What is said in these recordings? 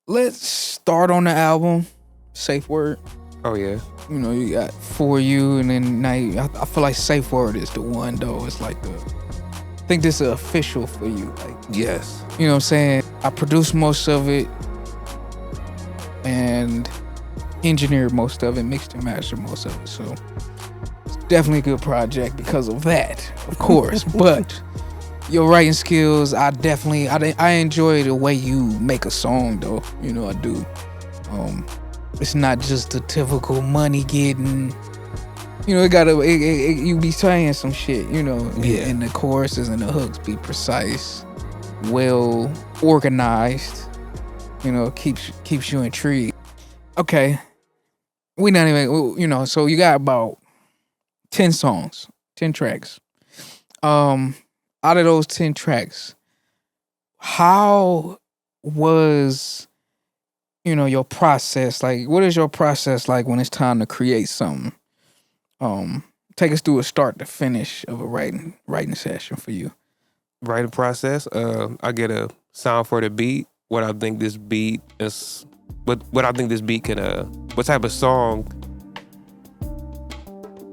let's start on the album, Safe Word. Oh yeah. You know, you got For You, and then now I feel like Safe Word is the one though. It's like I think this is official for you. Like, Yes. you know what I'm saying? I produced most of it and engineered most of it, mixed and mastered most of it. So it's definitely a good project because of that, of course. But your writing skills, I enjoy the way you make a song though. You know, I do. It's not just the typical money getting. You know, you be saying some shit, you know, and the choruses and the hooks be precise, well organized, you know, keeps you intrigued. Okay. We not even, you know, so you got about 10 songs, 10 tracks. Out of those 10 tracks, how was, you know, your process? Like, what is your process like when it's time to create something? Take us through a start to finish of a writing session for you. Writing process. I get a sound for the beat. What I think this beat is. What I think this beat can. What type of song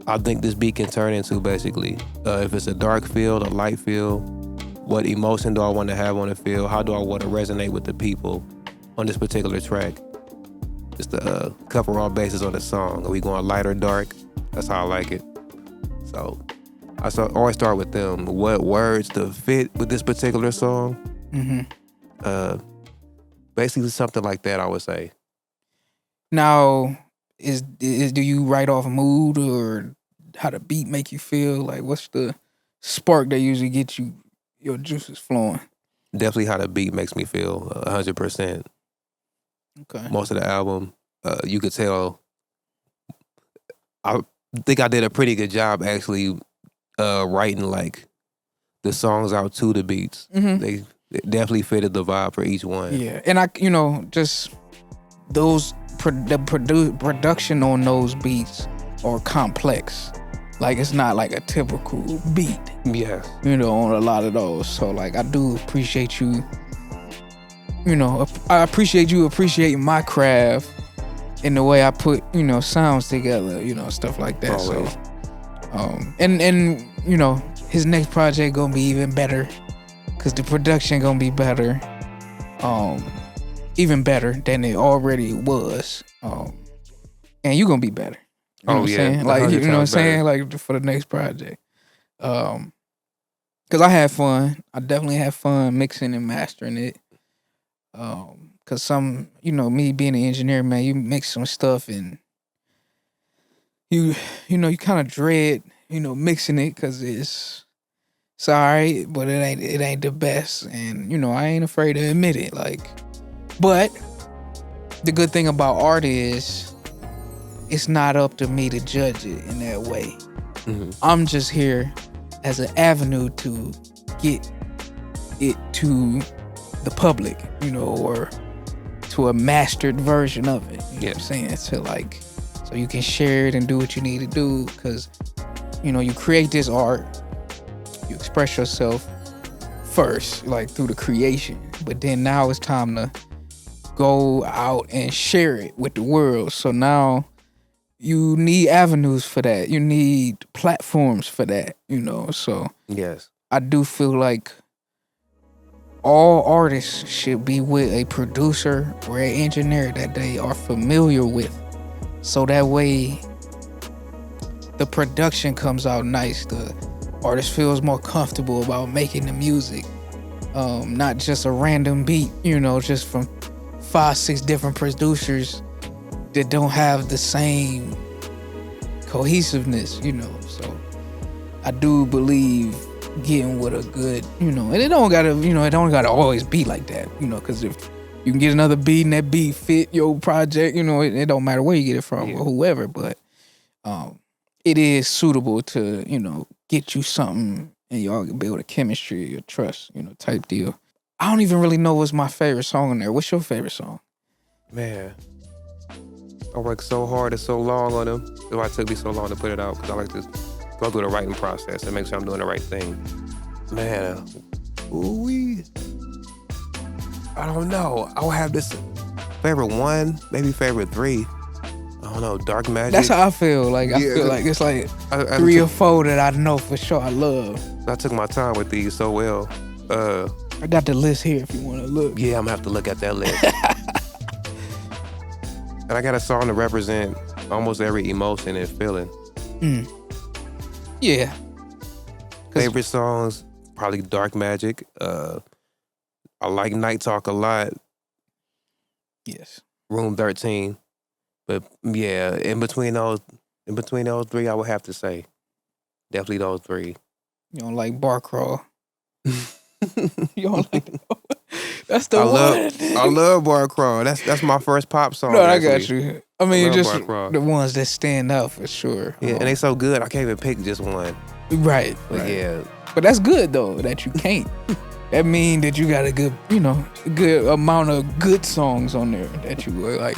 I think this beat can turn into, basically. If it's a dark feel, a light feel, what emotion do I want to have on the feel? How do I want to resonate with the people on this particular track? Just to cover all bases on the song. Are we going light or dark? That's how I like it. So I always start with them. What words to fit with this particular song? Mm-hmm. Basically something like that, I would say. Now, do you write off mood or how the beat make you feel? Like, what's the spark that usually gets your juices flowing? Definitely how the beat makes me feel, 100%. Okay. Most of the album, you could tell. I think I did a pretty good job actually writing like the songs out to the beats. Mm-hmm. They definitely fitted the vibe for each one. Yeah, and just those production on those beats are complex. Like, it's not like a typical beat. Yeah. You know, on a lot of those. So like, I do appreciate you. You know, I appreciate you appreciating my craft in the way I put, you know, sounds together, you know, stuff like that. Always. So, and you know, his next project gonna be even better, cause the production gonna be better, even better than it already was, and you gonna be better. You know what I'm saying? Like, you know what I'm saying? Like, for the next project, cause I had fun. I definitely had fun mixing and mastering it. Cause some, you know, me being an engineer, man, you mix some stuff and you know, you kind of dread, you know, mixing it, cause it's alright, but it ain't the best, and you know, I ain't afraid to admit it. Like, but the good thing about art is it's not up to me to judge it in that way. Mm-hmm. I'm just here as an avenue to get it to the public, you know, or to a mastered version of it. You know what I'm saying? So you can share it and do what you need to do, because, you know, you create this art, you express yourself first, like through the creation, but then now it's time to go out and share it with the world. So now you need avenues for that. You need platforms for that, you know? So yes, I do feel like all artists should be with a producer or an engineer that they are familiar with. So that way the production comes out nice. The artist feels more comfortable about making the music. Not just a random beat, you know, just from 5-6 different producers that don't have the same cohesiveness, you know. So I do believe getting with a good, you know, and it don't gotta always be like that, you know, because if you can get another beat and that beat fit your project, you know, it don't matter where you get it from or whoever, but it is suitable to, you know, get you something and y'all can build a chemistry, your trust, you know, type deal. I don't even really know what's my favorite song in there. What's your favorite song? Man, I worked so hard and so long on them. That's why it took me so long to put it out, because I like to go through the writing process and make sure I'm doing the right thing. Man, I don't know. I'll have this. Favorite one, maybe favorite three. I don't know, Dark Magic. That's how I feel. Like I feel like it's like three or four that I know for sure I love. I took my time with these so well. I got the list here if you want to look. Yeah, I'm gonna have to look at that list. And I got a song to represent almost every emotion and feeling. Yeah. Favorite songs, probably Dark Magic. I like Night Talk a lot. Yes. Room 13. But yeah, in between those three, I would have to say definitely those three. You don't like Bar Crawl? You don't like that? That's the one. I love Bar Crawl. That's my first pop song. No, actually. I got you. I mean, just the ones that stand out for sure. Yeah, and they so good. I can't even pick just one. Right. But yeah. But that's good though that you can't. That mean that you got a good, good amount of good songs on there that you were like.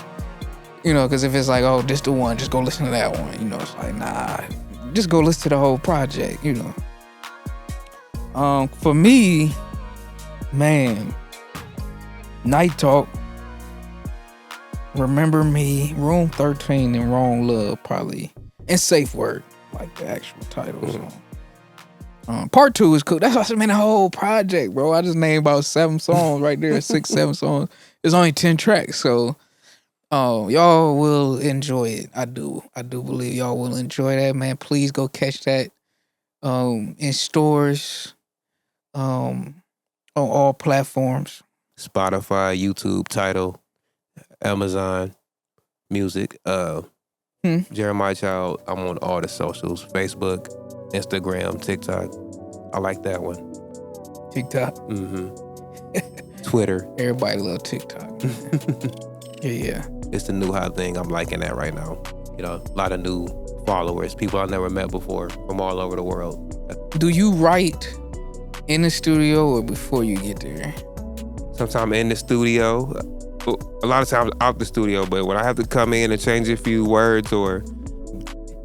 Because if it's like, oh, this the one, just go listen to that one. It's like, nah, just go listen to the whole project, For me, man, Night Talk, Remember Me, Room 13, and Wrong Love probably, and Safe Word, like the actual titles. Part 2 is cool. That's what I said, man, the whole project, bro. I just named about 7 songs right there, 6, 7 songs. There's only 10 tracks, so... y'all will enjoy it. I do believe y'all will enjoy that, man. Please go catch that in stores, on all platforms. Spotify, YouTube, Tidal, Amazon Music, Jeremiah Child. I'm on all the socials, Facebook, Instagram, TikTok. I like that one. TikTok? Twitter. Everybody love TikTok. Yeah. It's the new hot thing. I'm liking that right now. A lot of new followers, people I've never met before from all over the world. Do you write in the studio or before you get there? Sometimes in the studio, a lot of times out the studio, but when I have to come in and change a few words or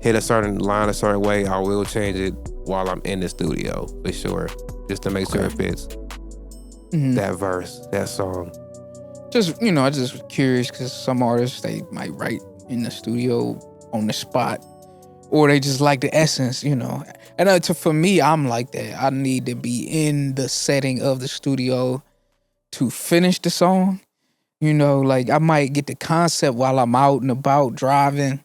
hit a certain line a certain way, I will change it while I'm in the studio, for sure, just to make sure it fits that verse, that song. Just, I just was curious because some artists, they might write in the studio on the spot or they just like the essence, And for me, I'm like that. I need to be in the setting of the studio to finish the song. Like I might get the concept while I'm out and about driving,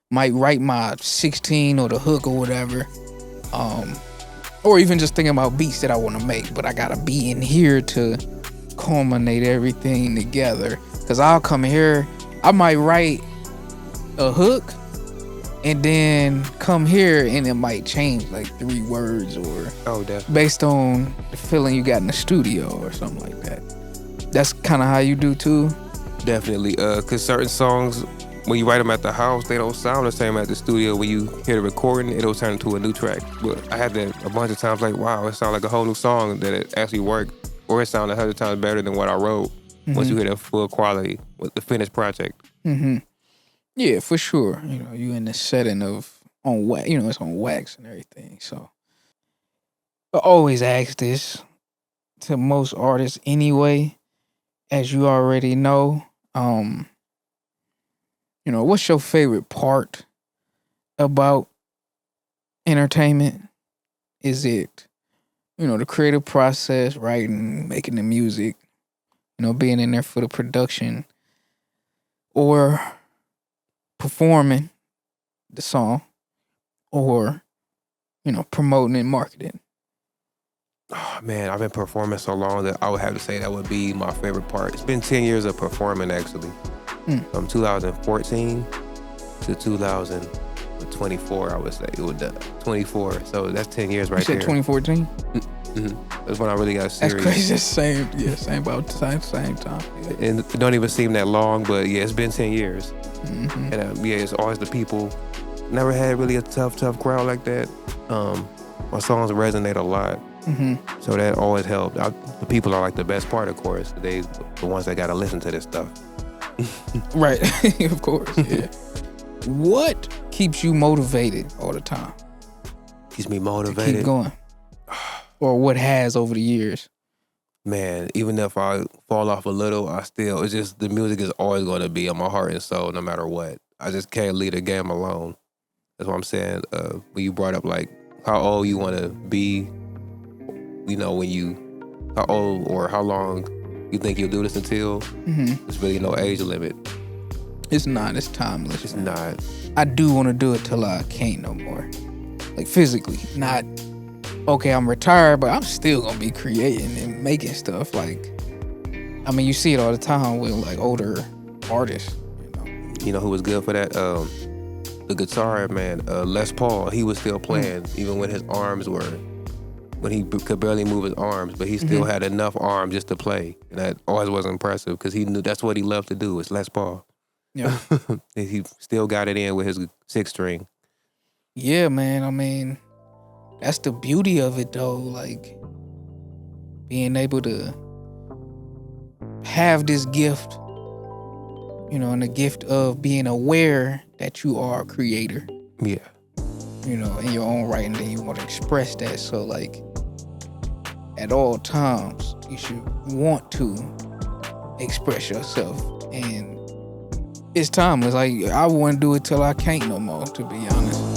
might write my 16 or the hook or whatever. Or even just thinking about beats that I want to make, but I got to be in here to culminate everything together. Cause I'll come here, I might write a hook and then come here and it might change like 3 words or based on the feeling you got in the studio or something like that. That's kind of how you do too? Definitely, cause certain songs, when you write them at the house, they don't sound the same at the studio. When you hear the recording, it'll turn into a new track. But I had that a bunch of times, like, wow, it sounds like a whole new song that it actually worked. Or it sounded 100 times better than what I wrote once you hear that full quality with the finished project. Yeah, for sure. You in the setting of on wax, it's on wax and everything. So I always ask this to most artists anyway, as you already know. What's your favorite part about entertainment? Is it the creative process, writing, making the music, being in there for the production, or performing the song, or, promoting and marketing? Oh, man, I've been performing so long that I would have to say that would be my favorite part. It's been 10 years of performing, actually. From 2014 to 2024, I would say. It was 24, so that's 10 years right there. You said 2014? That's when I really got serious. That's crazy. Same about the same time. Yeah. And it don't even seem that long, but yeah, it's been 10 years. And it's always the people. Never had really a tough crowd like that. My songs resonate a lot. So that always helped. The people are like the best part, of course. They the ones that got to listen to this stuff. Right, of course, yeah. What keeps you motivated all the time? Keeps me motivated? To keep going. Or what has over the years? Man, even if I fall off a little, it's just the music is always going to be in my heart and soul no matter what. I just can't leave the game alone. That's what I'm saying. When you brought up like how old you want to be, how old or how long you think you'll do this until, there's really no age limit. It's not. It's timeless. It's not. I do want to do it till I can't no more. Like physically. Not, okay, I'm retired, but I'm still going to be creating and making stuff. Like, I mean, you see it all the time with like older artists. You know who was good for that? The guitar man, Les Paul. He was still playing even when his arms when he could barely move his arms, but he still had enough arm just to play. And that always was impressive because he knew that's what he loved to do. It's Les Paul. Yeah. He still got it in with his 6-string. Yeah, man. I mean, that's the beauty of it though. Like being able to have this gift, and the gift of being aware that you are a creator. Yeah. In your own right, and then you want to express that. So like at all times you should want to express yourself, and it's timeless. Like I wouldn't do it till I can't no more, to be honest.